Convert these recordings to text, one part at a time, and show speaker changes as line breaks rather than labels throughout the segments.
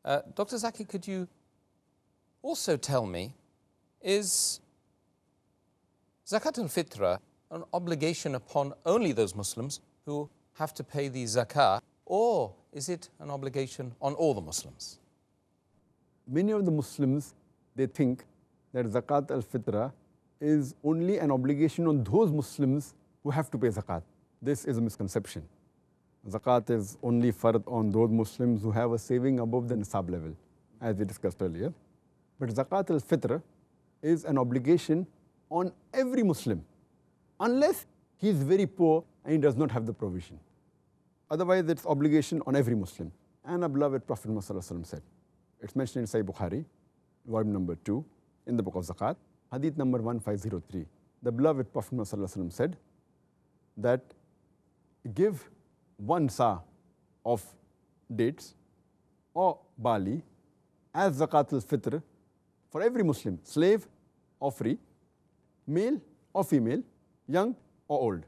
Dr. Zakir, could you also tell me, is Zakat-ul-Fitr an obligation upon only those Muslims who have to pay the zakah, or is it an obligation on all the Muslims?
Many of the Muslims, they think that Zakat-ul-Fitr is only an obligation on those Muslims who have to pay zakat. This is a misconception. Zakat is only fard on those Muslims who have a saving above the nisab level, as we discussed earlier. But Zakat-ul-Fitr is an obligation on every Muslim, unless he is very poor and he does not have the provision. Otherwise, it's obligation on every Muslim. And our beloved Prophet Muhammad said, it's mentioned in Sahih Bukhari, volume number 2, in the book of Zakat, hadith number 1503. The beloved Prophet Muhammad said that give 1 sa of dates or barley as Zakat-ul-Fitr for every Muslim, slave or free, male or female, young or old.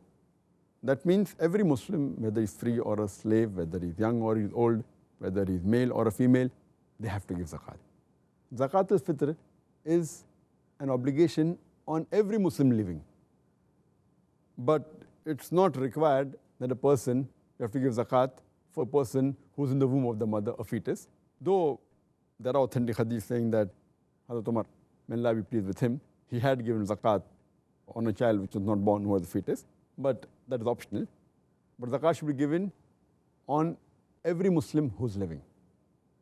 That means every Muslim, whether he's free or a slave, whether he's young or he's old, whether he's male or a female, they have to give zakat. Zakat-ul-Fitr is an obligation on every Muslim living. But it's not required that a person, you have to give zakat for a person who's in the womb of the mother, a fetus. Though there are authentic hadiths saying that Hazrat Umar, may Allah be pleased with him, he had given zakat on a child which was not born, who was a fetus, but that is optional. But zakat should be given on every Muslim who's living.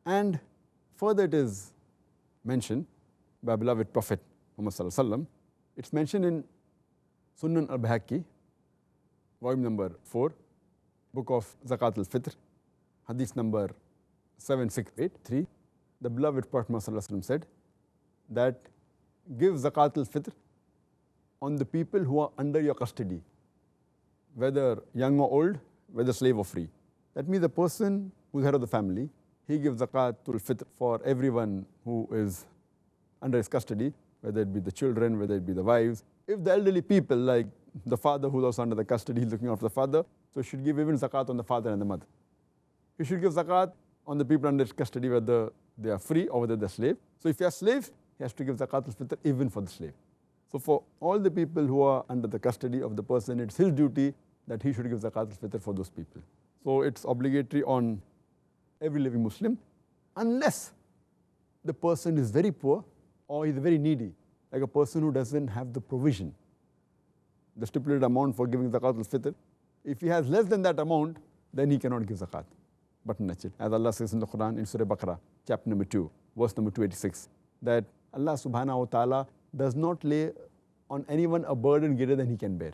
And further it is mentioned by beloved Prophet Muhammad, it's mentioned in Sunan al-Bahaqi, volume number 4, book of Zakat-ul-Fitr, hadith number 7683. The beloved Prophet Muhammad said that give Zakat-ul-Fitr on the people who are under your custody, whether young or old, whether slave or free. That means the person who's head of the family, he gives Zakat-ul-Fitr for everyone who is under his custody, whether it be the children, whether it be the wives. If the elderly people, like the father who's also under the custody, he's looking after the father, so he should give even zakat on the father and the mother. He should give zakat on the people under his custody, whether they are free or whether they're slave. So if you're a slave, he has to give Zakat-ul-Fitr even for the slave. So for all the people who are under the custody of the person, it's his duty that he should give Zakat-ul-Fitr for those people. So it's obligatory on every living Muslim, unless the person is very poor or is very needy, like a person who doesn't have the provision, the stipulated amount for giving Zakat-ul-Fitr. If he has less than that amount, then he cannot give zakat. But that's it. As Allah says in the Quran, in Surah Baqarah, chapter number 2, verse number 286, that Allah subhanahu wa ta'ala does not lay on anyone a burden greater than he can bear.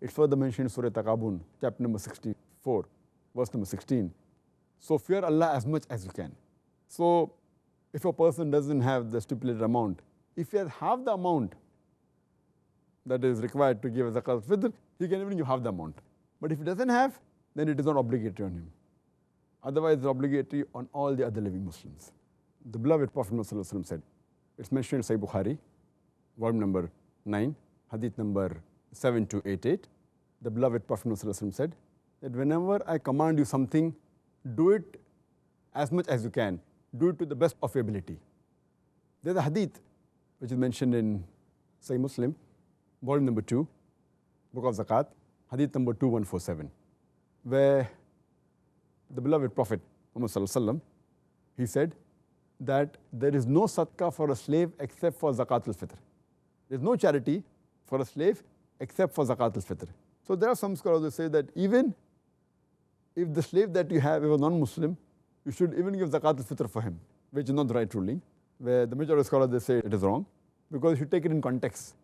It's further mentioned in Surah Taqabun, chapter number 64, verse number 16. So fear Allah as much as you can. So if a person doesn't have the stipulated amount, if he has half the amount that is required to give Zakat-ul-Fitr, he can even give half the amount. But if he doesn't have, then it is not obligatory on him. Otherwise, it's obligatory on all the other living Muslims. The beloved Prophet Muhammad said, it's mentioned in Sahih Bukhari, volume number 9, hadith number 7288. The beloved Prophet Muhammad said that whenever I command you something, do it as much as you can. Do it to the best of your ability. There's a hadith which is mentioned in Sahih Muslim, volume number 2, book of Zakat, hadith number 2147, where the beloved Prophet Muhammad, he said that there is no sadaqah for a slave except for Zakat-ul-Fitr. There is no charity for a slave except for Zakat-ul-Fitr. So there are some scholars who say that even if the slave that you have is a non-Muslim, you should even give Zakat-ul-Fitr for him, which is not the right ruling, where the majority of scholars, they say it is wrong, because you should take it in context.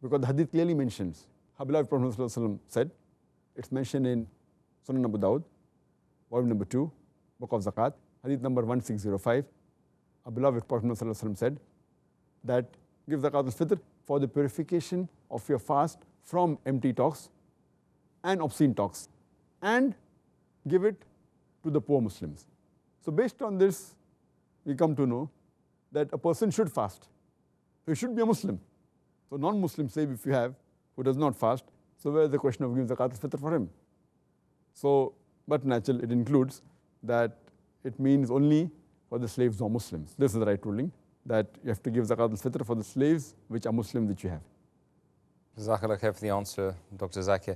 Because the hadith clearly mentions, our beloved Prophet said, it's mentioned in Sunan Abu Dawud, volume number 2, book of Zakat, hadith number 1605. Our beloved Prophet said that give Zakat-ul-Fitr for the purification of your fast from empty talks and obscene talks, and give it to the poor Muslims. So based on this, we come to know that a person should fast. He should be a Muslim. So non-Muslim slave, if you have, who does not fast, so where is the question of giving Zakat-ul-Fitr for him? So, but naturally it includes that it means only for for the slaves who are Muslims. This is the right ruling, that you have to give Zakat-ul-Fitr for the slaves which are Muslim which you have.
Jazakallah khair for the answer, Dr. Zakir.